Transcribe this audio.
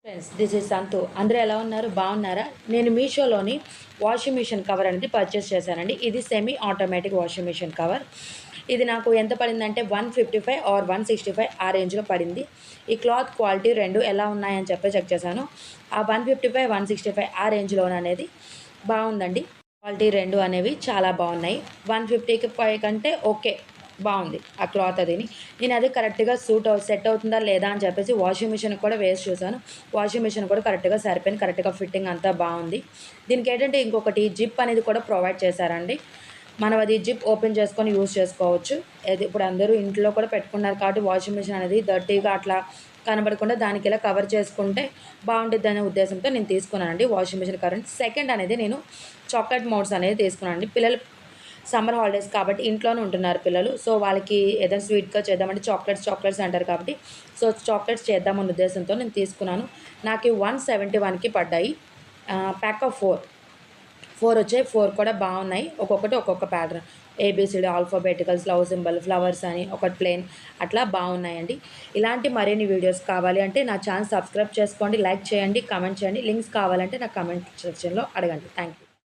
Friends, this is సంతు. అందరూ ఎలా ఉన్నారు? బాగున్నారా? నేను మీషోలోని వాషింగ్ మిషన్ కవర్ అనేది పర్చేస్ చేశానండి. ఇది semi automatic washing machine cover. ఇది నాకు ఎంత పడిందంటే 155 ఆర్ 165 ఆ రేంజ్లో పడింది. ఈ క్లాత్ క్వాలిటీ రెండు ఎలా ఉన్నాయని చెప్పి చెక్ చేశాను. ఆ 155, 165 ఆ రేంజ్లోననేది బాగుందండి. క్వాలిటీ రెండు అనేవి చాలా బాగున్నాయి. 150కి పై కంటే ఓకే, బాగుంది ఆ క్లాత్. నేను అది కరెక్ట్గా సెట్ అవుతుందా లేదా అని చెప్పేసి వాషింగ్ మిషన్ కూడా వేసి చూసాను. వాషింగ్ మిషన్ కూడా కరెక్ట్గా సరిపోయింది. కరెక్ట్గా ఫిట్టింగ్ అంతా బాగుంది. దీనికి ఏంటంటే ఇంకొకటి జిప్ అనేది కూడా ప్రొవైడ్ చేశారండి. మనం అది జిప్ ఓపెన్ చేసుకొని యూజ్ చేసుకోవచ్చు. అది ఇప్పుడు అందరూ ఇంట్లో కూడా పెట్టుకున్నారు కాబట్టి వాషింగ్ మిషన్ అనేది డర్టీగా అట్లా కనబడకుండా దానికి ఇలా కవర్ చేసుకుంటే బాగుంటుందనే ఉద్దేశంతో నేను తీసుకున్నానండి వాషింగ్ మిషన్ కరెంట్. సెకండ్ అనేది నేను చాక్లెట్ మౌల్డ్స్ అనేది తీసుకున్నానండి. పిల్లలు సమ్మర్ హాలిడేస్ కాబట్టి ఇంట్లోనే ఉంటున్నారు పిల్లలు. సో వాళ్ళకి ఏదైనా స్వీట్గా చేద్దామంటే చాక్లెట్స్ అంటారు కాబట్టి సో చాక్లెట్స్ చేద్దామన్న ఉద్దేశంతో నేను తీసుకున్నాను. నాకు 171కి పడ్డాయి. ప్యాక్ ఆఫ్ 4 వచ్చాయి. 4 కూడా బాగున్నాయి. ఒక్కొక్కటి ఒక్కొక్క pattern, ABCD alphabeticals, love symbol, flowers అని, ఒకటి ప్లెయిన్, అట్లా బాగున్నాయండి. ఇలాంటి మరిన్ని వీడియోస్ కావాలి అంటే నా ఛానల్ సబ్స్క్రైబ్ చేసుకోండి, లైక్ చేయండి, కామెంట్ చేయండి. లింక్స్ కావాలంటే నా కామెంట్ సెక్షన్లో అడగండి. Thank you.